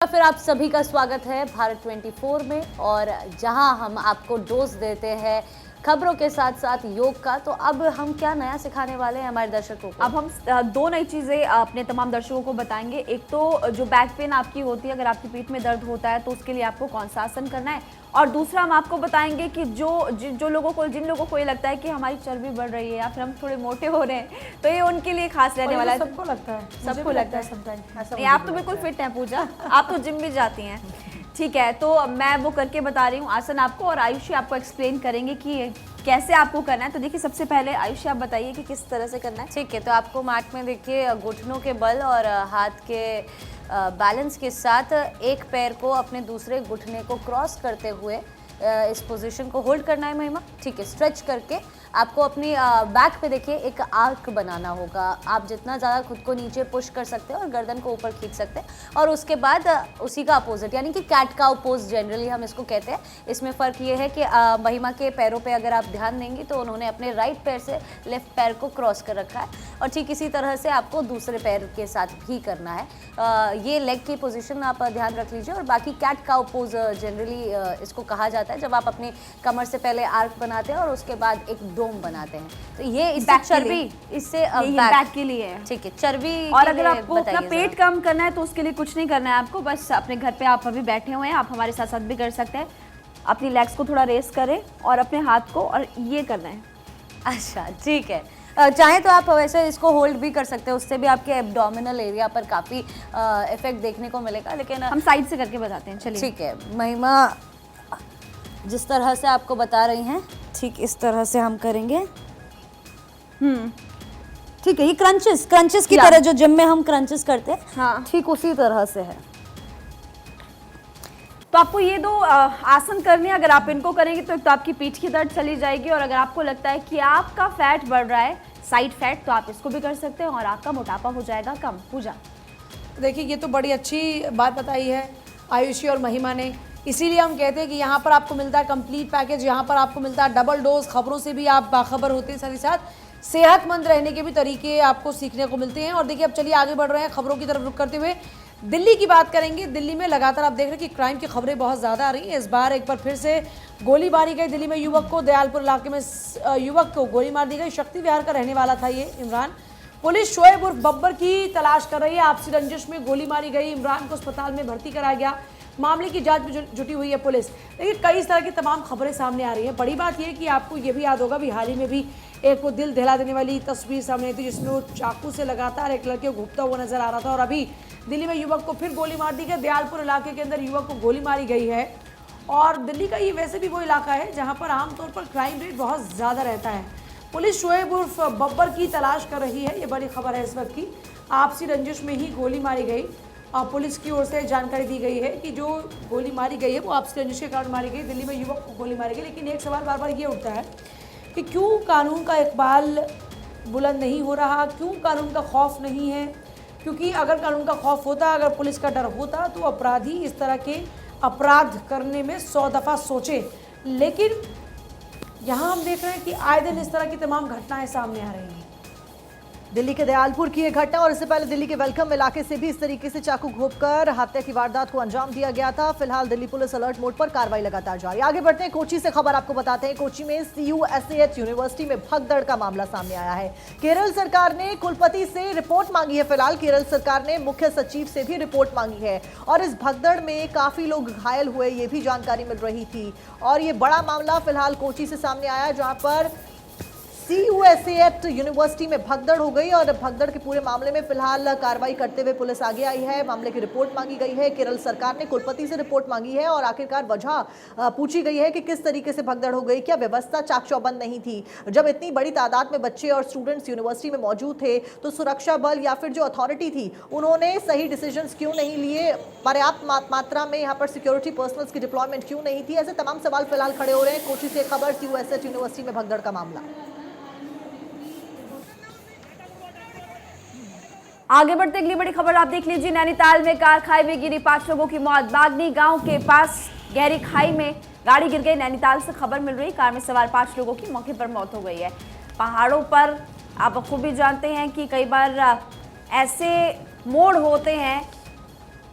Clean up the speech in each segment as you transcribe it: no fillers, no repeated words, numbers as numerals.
फिर आप सभी का स्वागत है भारत 24 में, और जहां हम आपको डोज देते हैं खबरों के साथ साथ योग का। तो अब हम क्या नया सिखाने वाले हैं हमारे दर्शकों को? अब हम दो नई चीज़ें अपने तमाम दर्शकों को बताएंगे। एक तो जो बैक पेन आपकी होती है, अगर आपकी पीठ में दर्द होता है तो उसके लिए आपको कौन सा आसन करना है, और दूसरा हम आपको बताएंगे कि जिन लोगों को ये लगता है कि हमारी चर्बी बढ़ रही है या फिर हम थोड़े मोटे हो रहे हैं, तो ये उनके लिए खास रहने वाला है। सबको लगता है, सबको लगता है। आप तो बिल्कुल फिट हैं पूजा, आप तो जिम भी जाती हैं। ठीक है, तो मैं वो करके बता रही हूँ आसन आपको, और आयुषी आपको एक्सप्लेन करेंगे कि कैसे आपको करना है। तो देखिए, सबसे पहले आयुषी आप बताइए कि किस तरह से करना है। ठीक है, तो आपको मैट में देखिए घुटनों के बल और हाथ के बैलेंस के साथ एक पैर को अपने दूसरे घुटने को क्रॉस करते हुए इस पोजीशन को होल्ड करना है महिमा। ठीक है, स्ट्रेच करके आपको अपनी बैक पे देखिए एक आर्क बनाना होगा। आप जितना ज़्यादा खुद को नीचे पुश कर सकते हैं और गर्दन को ऊपर खींच सकते हैं, और उसके बाद उसी का अपोजिट यानी कि कैट काउ पोज जनरली हम इसको कहते हैं। इसमें फ़र्क ये है कि महिमा के पैरों पे अगर आप ध्यान देंगी तो उन्होंने अपने राइट पैर से लेफ्ट पैर को क्रॉस कर रखा है, और ठीक इसी तरह से आपको दूसरे पैर के साथ भी करना है। ये लेग की पोजीशन आप ध्यान रख लीजिए। और बाकी कैट काउ पोज जनरली इसको कहा जाता है जब आप अपनी कमर से पहले आर्क बनाते हैं और उसके बाद एक डोम बनाते हैं। तो ये इससे चर्बी, इससे बैक के लिए है। ठीक है, चर्बी। और अगर आपको अपना पेट कम करना है तो उसके लिए कुछ नहीं करना है आपको, बस अपने घर पे आप अभी बैठे हुए हैं, आप हमारे साथ साथ भी कर सकते हैं। अपनी लेग्स को थोड़ा रेस करें और अपने हाथ को, और ये करना है। अच्छा, ठीक है। चाहे तो आप वैसे इसको होल्ड भी कर सकते हैं, उससे भी आपके एब्डोमिनल एरिया पर काफ़ी इफेक्ट देखने को मिलेगा। लेकिन हम साइड से करके बताते हैं। चलिए, ठीक है, महिमा जिस तरह से आपको बता रही हैं ठीक इस तरह से हम करेंगे। ठीक है, ये क्रंचेस की तरह जो जिम में हम क्रंचेस करते हैं, हाँ, ठीक उसी तरह से है। तो आपको ये दो आसन करने हैं। अगर आप इनको करेंगे तो एक तो आपकी पीठ की दर्द चली जाएगी, और अगर आपको लगता है कि आपका फैट बढ़ रहा है, साइड फैट, तो आप इसको भी कर सकते हैं और आपका मोटापा हो जाएगा कम। पूजा, देखिए ये तो बड़ी अच्छी बात बताई है आयुषी और महिमा ने। इसीलिए हम कहते हैं कि यहाँ पर आपको मिलता है कंप्लीट पैकेज, यहाँ पर आपको मिलता है डबल डोज। खबरों से भी आप बाखबर होते हैं, साथ ही साथ सेहतमंद रहने के भी तरीके आपको सीखने को मिलते हैं। और देखिए, अब चलिए आगे बढ़ रहे हैं, खबरों की तरफ रुख करते हुए दिल्ली की बात करेंगे। दिल्ली में लगातार आप देख रहे हैं कि क्राइम की खबरें बहुत ज़्यादा आ रही हैं। इस बार एक बार फिर से गोली मारी गई दिल्ली में युवक को। दयालपुर इलाके में युवक को गोली मार दी गई। शक्ति विहार का रहने वाला था ये इमरान। पुलिस शोएब उर्फ बब्बर की तलाश कर रही है। आपसी रंजिश में गोली मारी गई। इमरान को अस्पताल में भर्ती कराया गया। मामले की जांच में जुटी हुई है पुलिस। देखिए, कई तरह की तमाम खबरें सामने आ रही हैं। बड़ी बात यह कि आपको ये भी याद होगा भी हाल ही में भी एक वो दिल दहला देने वाली तस्वीर सामने आई थी, जिसमें वो चाकू से लगातार एक लड़के को घूमता हुआ नजर आ रहा था। और अभी दिल्ली में युवक को फिर गोली मार दी गई। दयालपुर इलाके के अंदर युवक को गोली मारी गई है। और दिल्ली का ये वैसे भी वो इलाका है जहाँ पर आमतौर पर क्राइम रेट बहुत ज़्यादा रहता है। पुलिस शोएब उर्फ बब्बर की तलाश कर रही है, ये बड़ी खबर है इस वक्त की। आपसी रंजिश में ही गोली मारी गई। पुलिस की ओर से जानकारी दी गई है कि जो गोली मारी गई है वो आपसी रंजिश के कारण मारी गई। दिल्ली में युवक को गोली मारी गई। लेकिन एक सवाल बार बार ये उठता है कि क्यों कानून का इकबाल बुलंद नहीं हो रहा, क्यों कानून का खौफ नहीं है? क्योंकि अगर कानून का खौफ होता, अगर पुलिस का डर होता, तो अपराधी इस तरह के अपराध करने में 100 दफ़ा सोचे। लेकिन यहाँ हम देख रहे हैं कि आए दिन इस तरह की तमाम घटनाएं सामने आ रही हैं। दिल्ली के दयालपुर की ये घटना, और इससे पहले दिल्ली के वेलकम इलाके से भी इस तरीके से चाकू घोंपकर हत्या की वारदात को अंजाम दिया गया था। फिलहाल दिल्ली पुलिस अलर्ट मोड पर कार्रवाई लगातार जारी। आगे बढ़ते हैं, कोची से खबर आपको बताते हैं। कोची में CUSAH यूनिवर्सिटी में भगदड़ का मामला सामने आया है। केरल सरकार ने कुलपति से रिपोर्ट मांगी है। फिलहाल केरल सरकार ने मुख्य सचिव से भी रिपोर्ट मांगी है, और इस भगदड़ में काफी लोग घायल हुए, ये भी जानकारी मिल रही थी। और ये बड़ा मामला फिलहाल कोची से सामने आया, जहां पर CUSAH यूनिवर्सिटी में भगदड़ हो गई, और भगदड़ के पूरे मामले में फिलहाल कार्रवाई करते हुए पुलिस आगे आई है। मामले की रिपोर्ट मांगी गई है। केरल सरकार ने कुलपति से रिपोर्ट मांगी है, और आखिरकार वजह पूछी गई है कि किस तरीके से भगदड़ हो गई। क्या व्यवस्था चाक चौबंद नहीं थी? जब इतनी बड़ी तादाद में बच्चे और स्टूडेंट्स यूनिवर्सिटी में मौजूद थे, तो सुरक्षा बल या फिर जो अथॉरिटी थी, उन्होंने सही डिसीजंस क्यों नहीं लिए? पर्याप्त मात्रा में यहाँ पर सिक्योरिटी पर्सनल्स की डिप्लॉयमेंट क्यों नहीं थी? ऐसे तमाम सवाल फिलहाल खड़े हो रहे हैं। कोची से खबर, CUSAH यूनिवर्सिटी में भगदड़ का मामला। आगे बढ़ते अगली बड़ी खबर आप देख लीजिए। नैनीताल में कार खाई में गिरी, 5 लोगों की मौत। बागनी गांव के पास गहरी खाई में गाड़ी गिर गई। नैनीताल से खबर मिल रही, कार में सवार 5 लोगों की मौके पर मौत हो गई है। पहाड़ों पर आप खूब भी जानते हैं कि कई बार ऐसे मोड़ होते हैं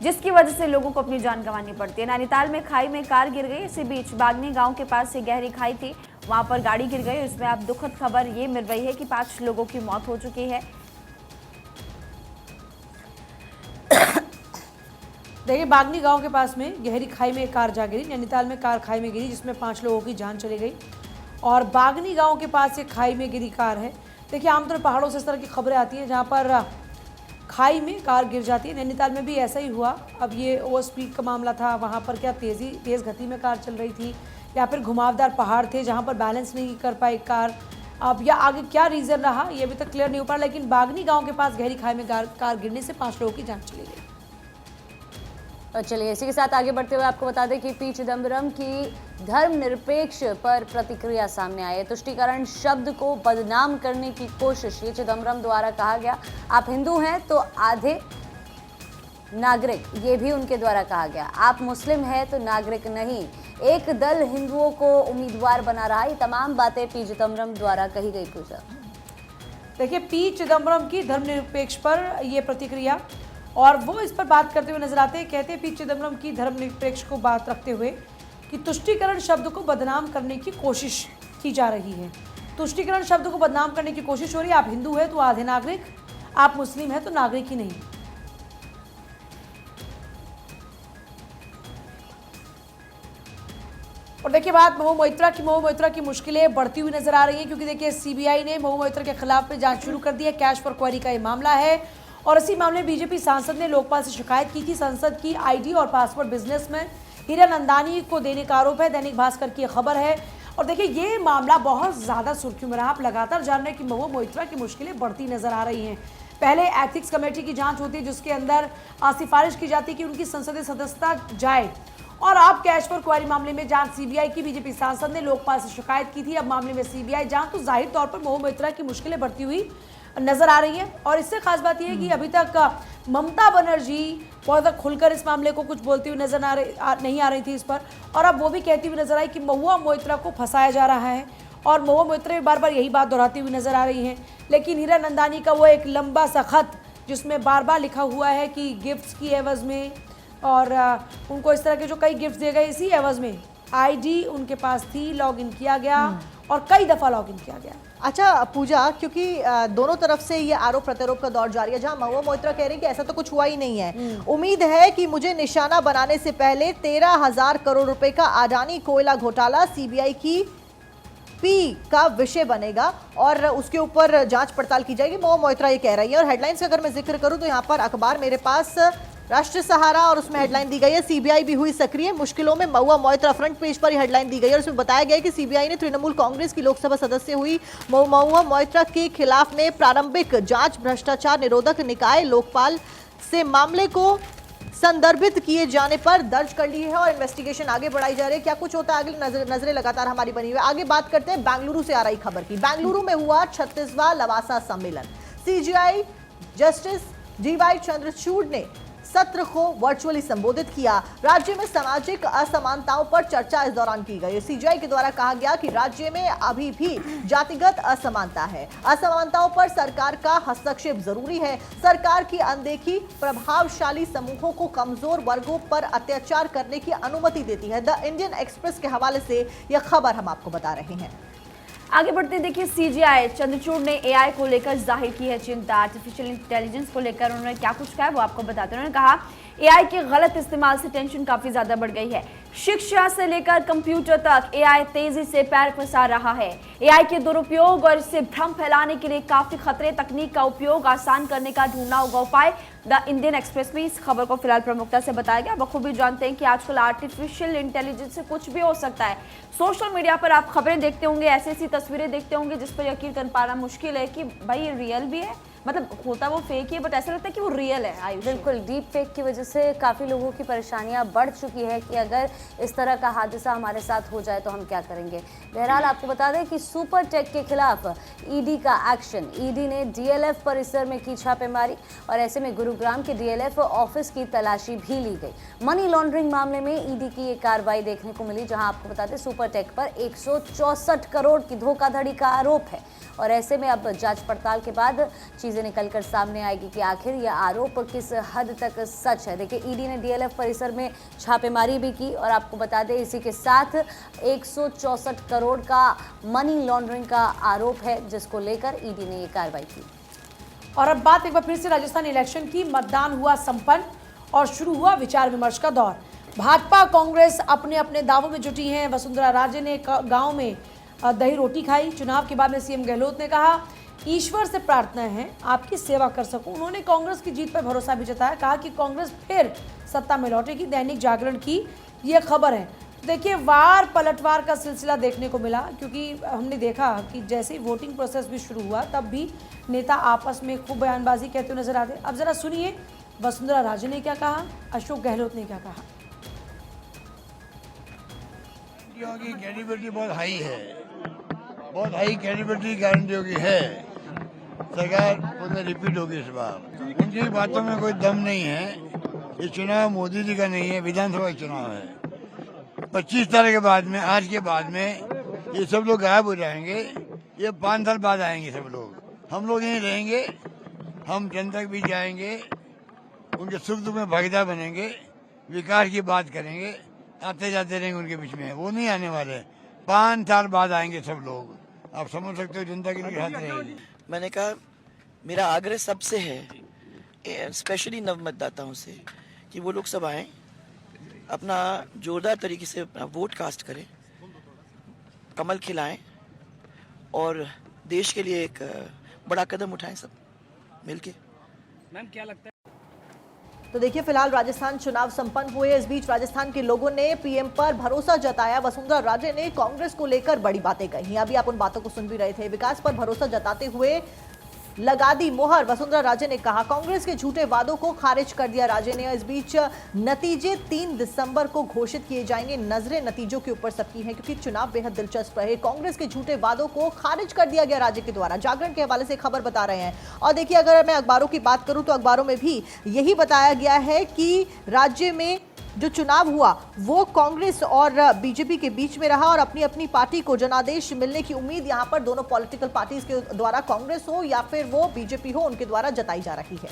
जिसकी वजह से लोगों को अपनी जान गंवानी पड़ती है। नैनीताल में खाई में कार गिर गई। इसी बीच बागनी गांव के पास से गहरी खाई थी, वहां पर गाड़ी गिर गई। इसमें अब दुखद खबर ये मिल रही है कि 5 लोगों की मौत हो चुकी है। देखिए, बागनी गांव के पास में गहरी खाई में एक कार जा गिरी। नैनीताल में कार खाई में गिरी जिसमें 5 लोगों की जान चली गई। और बागनी गांव के पास एक खाई में गिरी कार है। देखिए, आमतौर पहाड़ों से इस तरह की खबरें आती हैं जहां पर खाई में कार गिर जाती है। नैनीताल में भी ऐसा ही हुआ। अब ये ओवर स्पीड का मामला था, वहाँ पर क्या तेज़ गति में कार चल रही थी या फिर घुमावदार पहाड़ थे जहाँ पर बैलेंस नहीं कर पाई कार। अब या आगे क्या रीज़न रहा ये अभी तक क्लियर नहीं हो पा, लेकिन बागनी गाँव के पास गहरी खाई में कार गिरने से 5 लोगों की जान चली गई। और चलिए इसी के साथ आगे बढ़ते हुए आपको बता दें कि पी चिदम्बरम की धर्मनिरपेक्ष पर प्रतिक्रिया सामने आई है। तुष्टीकरण शब्द को बदनाम करने की कोशिश ये चिदम्बरम द्वारा कहा गया। आप हिंदू हैं तो आधे नागरिक, ये भी उनके द्वारा कहा गया। आप मुस्लिम हैं तो नागरिक नहीं। एक दल हिंदुओं को उम्मीदवार बना रहा। ये तमाम बातें पी चिदम्बरम द्वारा कही गई। पूजा देखिए, पी चिदम्बरम की धर्मनिरपेक्ष पर ये प्रतिक्रिया, और वो इस पर बात करते हुए नजर आते हैं। कहते हैं पी चिदम्बरम की धर्मनिरपेक्ष को बात रखते हुए कि तुष्टीकरण शब्द को बदनाम करने की कोशिश की जा रही है। तुष्टीकरण शब्द को बदनाम करने की कोशिश हो रही है। आप हिंदू हैं तो आधे नागरिक, आप मुस्लिम हैं तो नागरिक ही नहीं। और देखिए, बात महू मोइत्रा की मुश्किलें बढ़ती हुई नजर आ रही हैं, क्योंकि देखिए सीबीआई ने महू मोइत्रा के खिलाफ में जांच शुरू कर दी है। कैश फॉर क्वेरी का ये मामला है और इसी मामले में बीजेपी सांसद ने लोकपाल से शिकायत की थी। संसद की आईडी और पासवर्ड बिजनेसमैन हीरानंदानी को देने का आरोप है। दैनिक भास्कर की खबर है। और देखिए, ये मामला बहुत ज़्यादा सुर्खियों में रहा। आप लगातार जान रहे हैं कि महू मोइत्रा की मुश्किलें बढ़ती नजर आ रही हैं। पहले एथिक्स कमेटी की जांच होती है जिसके अंदर सिफारिश की जाती है कि उनकी संसदीय सदस्यता जाए, और अब कैश फॉर क्वेरी मामले में जांच सीबीआई की। बीजेपी सांसद ने लोकपाल से शिकायत की थी। अब मामले में सीबीआई जांच, तो जाहिर तौर पर महू मोइत्रा की मुश्किलें बढ़ती हुई नजर आ रही है। और इससे खास बात यह है कि अभी तक ममता बनर्जी बहुत ज़्यादा खुलकर इस मामले को कुछ बोलती हुई नजर नहीं आ रही थी इस पर, और अब वो भी कहती हुई नजर आई कि महुआ मोइत्रा को फंसाया जा रहा है। और महुआ मोइत्रा बार बार यही बात दोहराती हुई नजर आ रही हैं। लेकिन हीरानंदानी का वो एक लंबा सा खत जिसमें बार बार लिखा हुआ है कि गिफ्ट्स की एवज में, और उनको इस तरह के जो कई गिफ्ट दिए गए, इसी एवज में आईडी उनके पास थी, लॉगिन किया गया और कई दफ़ा लॉगिन किया गया। अच्छा पूजा, क्योंकि दोनों तरफ से ये आरोप प्रत्यारोप का दौर जारी है, जहां महू मोइत्रा कह रही है कि ऐसा तो कुछ हुआ ही नहीं है। उम्मीद है कि मुझे निशाना बनाने से पहले 13,000 करोड़ रुपए का अडानी कोयला घोटाला सीबीआई की पी का विषय बनेगा और उसके ऊपर जांच पड़ताल की जाएगी। महू मोइत्रा ये कह रही है। और हेडलाइंस का अगर मैं जिक्र करूं तो यहाँ पर अखबार मेरे पास राष्ट्रीय सहारा, और उसमें हेडलाइन दी गई है सीबीआई भी हुई सक्रिय, मुश्किलों में महुआ मोइत्रा। फ्रंट पेज पर हेडलाइन दी गई है और उसमें बताया गया कि सीबीआई ने तृणमूल कांग्रेस की लोकसभा सदस्य हुई महुआ मोइत्रा के खिलाफ में प्रारंभिक जांच भ्रष्टाचार निरोधक निकाय लोकपाल से मामले को संदर्भित किए जाने पर दर्ज कर ली है और इन्वेस्टिगेशन आगे बढ़ाई जा रही है। क्या कुछ होता है आगे, नजरें लगातार हमारी बनी हुई है। आगे बात करते हैं बेंगलुरु से आ रही खबर की। बेंगलुरु में हुआ 36वां लवासा सम्मेलन। सीजीआई जस्टिस डीवाई चंद्रचूड़ ने सत्र को वर्चुअली संबोधित किया। राज्य में सामाजिक असमानताओं पर चर्चा इस दौरान की गई। सीजीआई के द्वारा कहा गया कि राज्य में अभी भी जातिगत असमानता है। असमानताओं पर सरकार का हस्तक्षेप जरूरी है। सरकार की अनदेखी प्रभावशाली समूहों को कमजोर वर्गों पर अत्याचार करने की अनुमति देती है। द इंडियन एक्सप्रेस के हवाले से यह खबर हम आपको बता रहे हैं। आगे बढ़ते देखिए, सीजीआई चंद्रचूड़ ने एआई को लेकर जाहिर की है चिंता। आर्टिफिशियल इंटेलिजेंस को लेकर उन्होंने क्या कुछ कहा वो आपको बताते हैं। उन्होंने कहा एआई के गलत इस्तेमाल से टेंशन काफी ज्यादा बढ़ गई है। शिक्षा से लेकर कंप्यूटर तक एआई तेजी से पैर पसार रहा है। एआई के दुरुपयोग और इससे भ्रम फैलाने के लिए काफी खतरे। तकनीक का उपयोग आसान करने का ढूंढना होगा उपाय। द इंडियन एक्सप्रेस में इस खबर को फिलहाल प्रमुखता से बताया गया। बखूबी जानते हैं कि आजकल आर्टिफिशियल इंटेलिजेंस से कुछ भी हो सकता है। सोशल मीडिया पर आप खबरें देखते होंगे, ऐसी ऐसी तस्वीरें देखते होंगे जिस पर यकीन कर पाना मुश्किल है कि भाई ये रियल भी है। मतलब होता वो फेक ही है, बट ऐसा लगता है कि वो रियल है। आयुष, बिल्कुल, डीप फेक की वजह से काफ़ी लोगों की परेशानियां बढ़ चुकी है कि अगर इस तरह का हादसा हमारे साथ हो जाए तो हम क्या करेंगे। बहरहाल आपको बता दें कि सुपर टेक के खिलाफ ईडी का एक्शन। ईडी ने डीएलएफ परिसर में की छापेमारी और ऐसे में गुरुग्राम के डीएलएफ ऑफिस की तलाशी भी ली गई। मनी लॉन्ड्रिंग मामले में ईडी की एक कार्रवाई देखने को मिली, जहां आपको बता दें सुपर टेक पर 164 करोड़ की धोखाधड़ी का आरोप है और ऐसे में अब जांच पड़ताल के बाद चीजें चीज़ें निकल कर सामने आएगी कि आखिर यह आरोप किस हद तक सच है। देखिए, ईडी ने डीएलएफ परिसर में छापेमारी भी की और आपको बता दें इसी के साथ 164 करोड़ का मनी लॉन्ड्रिंग का आरोप है, जिसको लेकर ईडी ने ये कार्रवाई की। और अब बात एक बार फिर से राजस्थान इलेक्शन की। मतदान हुआ संपन्न और शुरू हुआ विचार विमर्श का दौर। भाजपा कांग्रेस अपने अपने दावों में जुटी हैं। वसुंधरा राजे ने गांव में दही रोटी खाई। चुनाव के बाद में सीएम गहलोत ने कहा, ईश्वर से प्रार्थना है आपकी सेवा कर सकूं। उन्होंने कांग्रेस की जीत पर भरोसा भी जताया, कहा कि कांग्रेस फिर सत्ता में लौटेगी। दैनिक जागरण की ये खबर है। देखिए, वार पलटवार का सिलसिला देखने को मिला, क्योंकि हमने देखा कि जैसे ही वोटिंग प्रोसेस भी शुरू हुआ तब भी नेता आपस में खूब बयानबाजी कहते हुए नजर आते। अब जरा सुनिए वसुंधरा राजे ने क्या कहा, अशोक गहलोत ने क्या कहा। की क्रेडिबिलिटी बहुत हाई है, बहुत हाई क्रेडिबिलिटी गारंटियों की है। सरकार पुनः रिपीट होगी इस बार। उनकी बातों में कोई दम नहीं है। ये चुनाव मोदी जी का नहीं है, विधानसभा चुनाव है। 25 साल के बाद में, आज के बाद में ये सब लोग गायब हो जाएंगे। ये 5 साल बाद आएंगे सब लोग। हम लोग यहीं रहेंगे, हम जनता के बीच जाएंगे, उनके सुख दुख में भागीदार बनेंगे, विकास की बात करेंगे, आते जाते रहेंगे उनके बीच में। वो नहीं आने वाले। 5 साल बाद आएंगे सब लोग। आप समझ सकते हो जनता की हाथ रहेगी। मैंने कहा मेरा आग्रह सबसे है, स्पेशली नव मतदाताओं से, कि वो लोग सब आएं, अपना जोरदार तरीके से अपना वोट कास्ट करें, कमल खिलाएं और देश के लिए एक बड़ा कदम उठाएं सब मिलके। मैम क्या लगता है? तो देखिए, फिलहाल राजस्थान चुनाव संपन्न हुए। इस बीच राजस्थान के लोगों ने पीएम पर भरोसा जताया। वसुंधरा राजे ने कांग्रेस को लेकर बड़ी बातें कही। अभी आप उन बातों को सुन भी रहे थे। विकास पर भरोसा जताते हुए लगा दी मोहर। वसुंधरा राजे ने कहा, कांग्रेस के झूठे वादों को खारिज कर दिया राजे ने। इस बीच नतीजे 3 दिसंबर को घोषित किए जाएंगे। नजरें नतीजों के ऊपर सबकी हैं, क्योंकि चुनाव बेहद दिलचस्प रहे। कांग्रेस के झूठे वादों को खारिज कर दिया गया राज्य के द्वारा। जागरण के हवाले से खबर बता रहे हैं। और देखिए, अगर मैं अखबारों की बात करूं तो अखबारों में भी यही बताया गया है कि राज्य में जो चुनाव हुआ वो कांग्रेस और बीजेपी के बीच में रहा और अपनी अपनी पार्टी को जनादेश मिलने की उम्मीद यहां पर दोनों पॉलिटिकल पार्टीज के द्वारा, कांग्रेस हो या फिर वो बीजेपी हो, उनके द्वारा जताई जा रही है।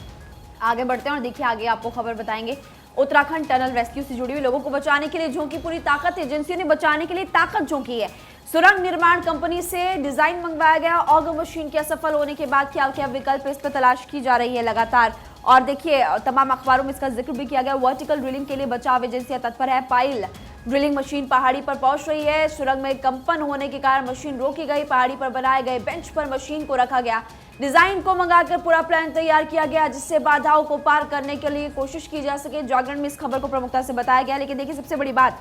आगे बढ़ते हैं और देखिए आगे आपको खबर बताएंगे। उत्तराखंड टनल रेस्क्यू से जुड़ी हुई लोगों को बचाने के लिए झोंकी पूरी ताकत। एजेंसियों ने बचाने के लिए ताकत झोंकी है। सुरंग निर्माण कंपनी से डिजाइन मंगवाया गया। ऑगर मशीन के असफल होने के बाद क्या क्या विकल्प, इस पर तलाश की जा रही है लगातार। और देखिए, तमाम अखबारों में इसका जिक्र भी किया गया। वर्टिकल ड्रिलिंग के लिए बचाव एजेंसियां तत्पर है। पाइल ड्रिलिंग मशीन पहाड़ी पर पहुंच रही है। सुरंग में कंपन होने के कारण मशीन रोकी गई। पहाड़ी पर बनाए गए बेंच पर मशीन को रखा गया। डिजाइन को मंगाकर पूरा प्लान तैयार किया गया, जिससे बाधाओं को पार करने के लिए कोशिश की जा सके। जागरण में इस खबर को प्रमुखता से बताया गया। लेकिन देखिए, सबसे बड़ी बात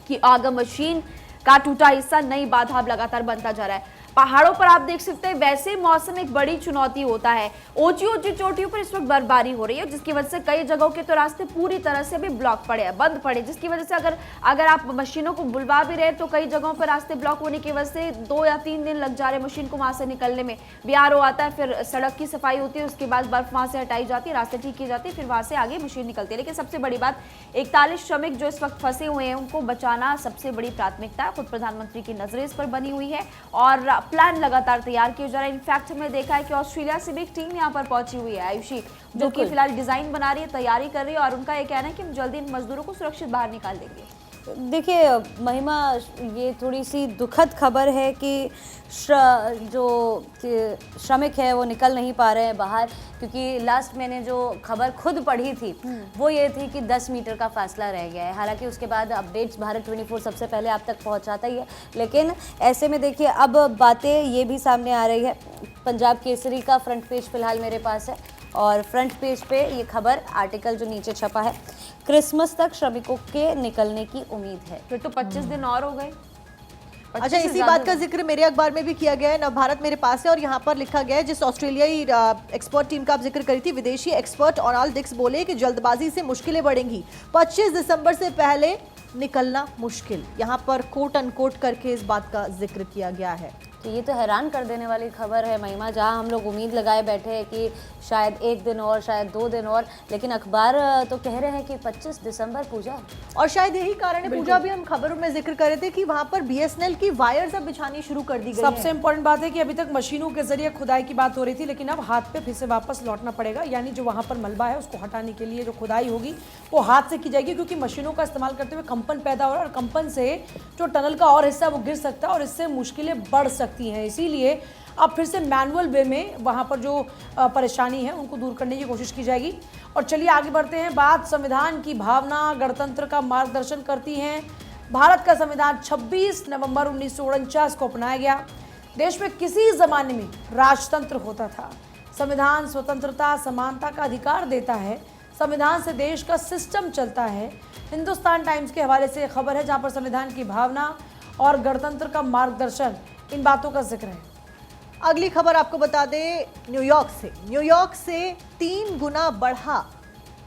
कि ऑगर मशीन का टूटा हिस्सा नई बाधा अब लगातार बनता जा रहा है। पहाड़ों पर आप देख सकते हैं, वैसे मौसम एक बड़ी चुनौती होता है। ऊंची ऊंची चोटियों पर इस वक्त बर्फबारी हो रही है, जिसकी वजह से कई जगहों के तो रास्ते पूरी तरह से भी ब्लॉक पड़े हैं, बंद पड़े, जिसकी वजह से अगर आप मशीनों को बुलवा भी रहे तो कई जगहों पर रास्ते ब्लॉक होने की वजह से 2 या 3 दिन लग जा रहे मशीन को वहां से निकलने में। बीआरओ आता है, फिर सड़क की सफाई होती है, उसके बाद बर्फ वहां से हटाई जाती है, रास्ते ठीक किए जाते हैं, फिर वहां से आगे मशीन निकलती है। लेकिन सबसे बड़ी बात, 41 श्रमिक जो इस वक्त फंसे हुए हैं उनको बचाना सबसे बड़ी प्राथमिकता है। खुद प्रधानमंत्री की नजरें इस पर बनी हुई है और प्लान लगातार तैयार किए जा रहे हैं। इनफैक्ट हमने देखा है कि ऑस्ट्रेलिया से भी एक टीम यहाँ पर पहुंची हुई है, आयुषी, जो कि फिलहाल डिजाइन बना रही है, तैयारी कर रही है और उनका ये कहना है कि हम जल्दी इन मजदूरों को सुरक्षित बाहर निकाल देंगे। देखिए महिमा, ये थोड़ी सी दुखद खबर है कि जो श्रमिक है वो निकल नहीं पा रहे हैं बाहर, क्योंकि लास्ट मैंने जो खबर खुद पढ़ी थी वो ये थी कि 10 मीटर का फासला रह गया है। हालांकि उसके बाद अपडेट्स भारत 24 सबसे पहले आप तक पहुंचाता ही है, लेकिन ऐसे में देखिए अब बातें ये भी सामने आ रही है। पंजाब केसरी का फ्रंट पेज फिलहाल मेरे पास है और फ्रंट पेज पे ये खबर, आर्टिकल जो नीचे छपा है, क्रिसमस तक श्रमिकों के निकलने की उम्मीद है। फिर तो 25 दिन और हो गए। अच्छा, इसी बात का जिक्र मेरे अखबार में भी किया गया है, नवभारत मेरे पास है और यहाँ पर लिखा गया है, जिस ऑस्ट्रेलियाई एक्सपर्ट टीम का आप जिक्र करी थी, विदेशी एक्सपर्ट ओनाल्ड डिक्स बोले कि जल्दबाजी से मुश्किलें बढ़ेंगी, 25 दिसंबर से पहले निकलना मुश्किल। यहाँ पर कोट अनकोट करके इस बात का जिक्र किया गया है। तो ये तो हैरान कर देने वाली खबर है महिमा, जहां हम लोग उम्मीद लगाए बैठे हैं कि शायद 1 दिन और, शायद 2 दिन और, लेकिन अखबार तो कह रहे हैं कि 25 दिसंबर पूजा। और शायद यही कारण है पूजा, भी हम खबरों में जिक्र कर रहे थे कि वहां पर बीएसएनएल की वायर्स अब बिछानी शुरू कर दी गई सबसे हैं। इंपॉर्टेंट बात है कि अभी तक मशीनों के जरिए खुदाई की बात हो रही थी, लेकिन अब हाथ पे फिर से वापस लौटना पड़ेगा, यानी जो वहां पर मलबा है उसको हटाने के लिए जो खुदाई होगी वो हाथ से की जाएगी, क्योंकि मशीनों का इस्तेमाल करते हुए कंपन पैदा हो रहा है और कंपन से जो टनल का और हिस्सा वो गिर सकता है और इससे मुश्किलें बढ़ सकती हैं। इसीलिए अब फिर से मैनुअल वे में वहाँ पर जो परेशानी है उनको दूर करने की कोशिश की जाएगी। और चलिए आगे बढ़ते हैं। बात संविधान की भावना गणतंत्र का मार्गदर्शन करती है। भारत का संविधान 26 नवंबर 1949 को अपनाया गया। देश में किसी ज़माने में राजतंत्र होता था। संविधान स्वतंत्रता समानता का अधिकार देता है। संविधान से देश का सिस्टम चलता है। हिंदुस्तान टाइम्स के हवाले से खबर है जहाँ पर संविधान की भावना और गणतंत्र का मार्गदर्शन, इन बातों का जिक्र है। अगली खबर आपको बता दें न्यूयॉर्क से 3 गुना बढ़ा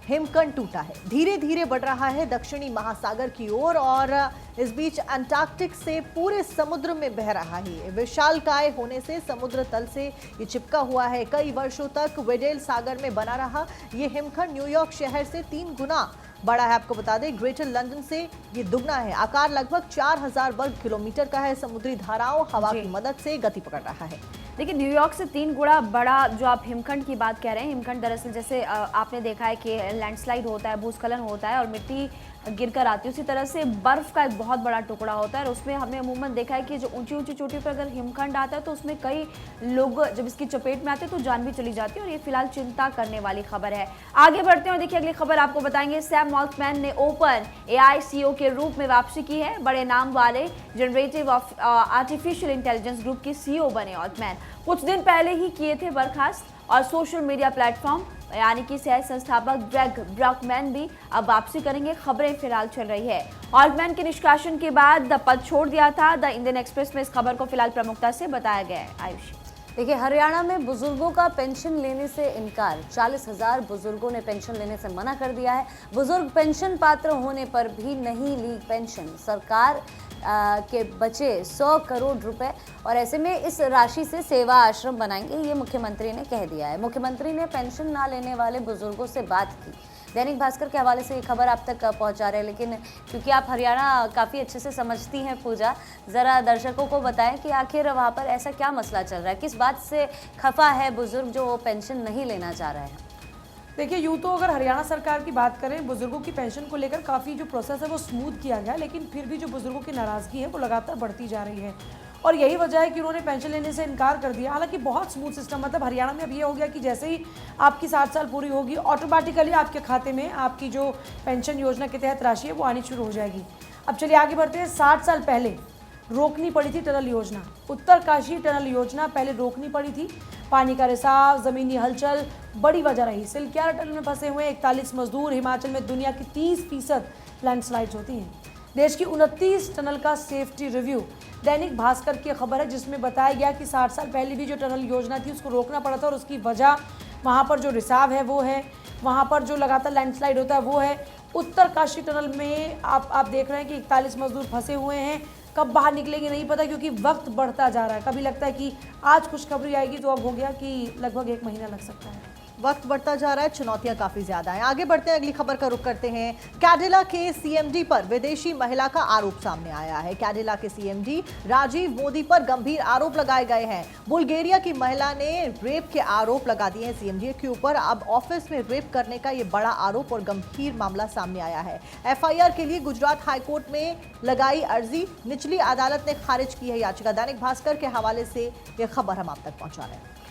हिमकंड टूटा है। धीरे धीरे बढ़ रहा है दक्षिणी महासागर की ओर और इस बीच अंटार्कटिक से पूरे समुद्र में बह रहा है। विशालकाय होने से समुद्र तल से ये चिपका हुआ है। कई वर्षों तक वेडेल सागर में बना रहा ये हिमखंड न्यूयॉर्क शहर से 3 गुना बड़ा है। आपको बता दें ग्रेटर लंदन से ये दुगना है। आकार लगभग 4000 वर्ग किलोमीटर का है। समुद्री धाराओं हवा की मदद से गति पकड़ रहा है। देखिए न्यूयॉर्क से 3 गुना बड़ा जो आप हिमखंड की बात कह रहे हैं, हिमखंड दरअसल जैसे आपने देखा है कि लैंडस्लाइड होता है, भूस्खलन होता है और मिट्टी गिरकर आती है, उसी तरह से बर्फ का एक बहुत बड़ा टुकड़ा होता है। और उसमें हमने अमूमन देखा है कि जो ऊंची ऊंची चोटी पर अगर हिमखंड आता है तो उसमें कई लोग जब इसकी चपेट में आते हैं तो जान भी चली जाती है और ये फिलहाल चिंता करने वाली खबर है। आगे बढ़ते हैं और देखिए अगली खबर आपको बताएंगे। सैम ऑल्टमैन ने ओपन एआई सीईओ के रूप में वापसी की है। बड़े नाम वाले जनरेटिव आर्टिफिशियल इंटेलिजेंस ग्रुप के सीईओ बने ऑल्टमैन। कुछ दिन पहले ही किए थे बर्खास्त और सोशल मीडिया प्लेटफॉर्म यानी कि सह संस्थापक ग्रेग ब्रॉकमैन भी अब वापसी करेंगे। खबरें फिलहाल चल रही है। ऑल्टमैन के निष्कासन के बाद पद छोड़ दिया था। द इंडियन एक्सप्रेस में इस खबर को फिलहाल प्रमुखता से बताया गया है। आयुष, देखिए हरियाणा में बुजुर्गों का पेंशन लेने से इनकार। 40,000 बुजुर्गों ने पेंशन लेने से मना कर दिया है। बुजुर्ग पेंशन पात्र होने पर भी नहीं ली पेंशन। सरकार के बचे 100 करोड़ रुपए और ऐसे में इस राशि से सेवा आश्रम बनाएंगे, ये मुख्यमंत्री ने कह दिया है। मुख्यमंत्री ने पेंशन ना लेने वाले बुजुर्गों से बात की। दैनिक भास्कर के हवाले से ये खबर आप तक पहुंचा रहे हैं, लेकिन क्योंकि आप हरियाणा काफ़ी अच्छे से समझती हैं पूजा, ज़रा दर्शकों को बताएं कि आखिर वहाँ पर ऐसा क्या मसला चल रहा है, किस बात से खफा है बुजुर्ग जो पेंशन नहीं लेना चाह रहे हैं। देखिए यूँ तो अगर हरियाणा सरकार की बात करें, बुजुर्गों की पेंशन को लेकर काफ़ी जो प्रोसेस है वो स्मूथ किया गया, लेकिन फिर भी जो बुजुर्गों की नाराज़गी है वो लगातार बढ़ती जा रही है और यही वजह है कि उन्होंने पेंशन लेने से इनकार कर दिया। हालांकि बहुत स्मूथ सिस्टम, मतलब हरियाणा में अब ये हो गया कि जैसे ही आपकी 60 साल पूरी होगी ऑटोमेटिकली आपके खाते में आपकी जो पेंशन योजना के तहत राशि है वो आनी शुरू हो जाएगी। अब चलिए आगे बढ़ते हैं। 60 साल पहले रोकनी पड़ी थी टनल योजना। उत्तरकाशी टनल योजना पहले रोकनी पड़ी थी। पानी का रिसाव, ज़मीनी हलचल बड़ी वजह रही। सिलक्यारा टनल में फंसे हुए 41 मजदूर। हिमाचल में दुनिया की 30% लैंडस्लाइड्स होती हैं। देश की 29 टनल का सेफ्टी रिव्यू। दैनिक भास्कर की खबर है जिसमें बताया गया कि 60 साल पहले भी जो टनल योजना थी उसको रोकना पड़ा था और उसकी वजह वहाँ पर जो रिसाव है वो है, वहाँ पर जो लगातार लैंडस्लाइड होता है वो है। उत्तरकाशी टनल में आप देख रहे हैं कि 41 मजदूर फंसे हुए हैं। कब बाहर निकलेंगे नहीं पता, क्योंकि वक्त बढ़ता जा रहा है। कभी लगता है कि आज खुशखबरी आएगी तो अब हो गया कि लगभग 1 महीना लग सकता है। वक्त बढ़ता जा रहा है, चुनौतियां काफी ज्यादा हैं। आगे बढ़ते हैं, अगली खबर का रुख करते हैं। कैडिला के सीएमडी पर विदेशी महिला का आरोप सामने आया है। कैडिला के सीएमडी राजीव मोदी पर गंभीर आरोप लगाए गए हैं। बुल्गारिया की महिला ने रेप के आरोप लगा दिए हैं सीएमडी के ऊपर। अब ऑफिस में रेप करने का ये बड़ा आरोप और गंभीर मामला सामने आया है। एफआईआर के लिए गुजरात हाईकोर्ट में लगाई अर्जी, निचली अदालत ने खारिज की है याचिका। दैनिक भास्कर के हवाले से यह खबर हम आप तक पहुंचा रहे हैं।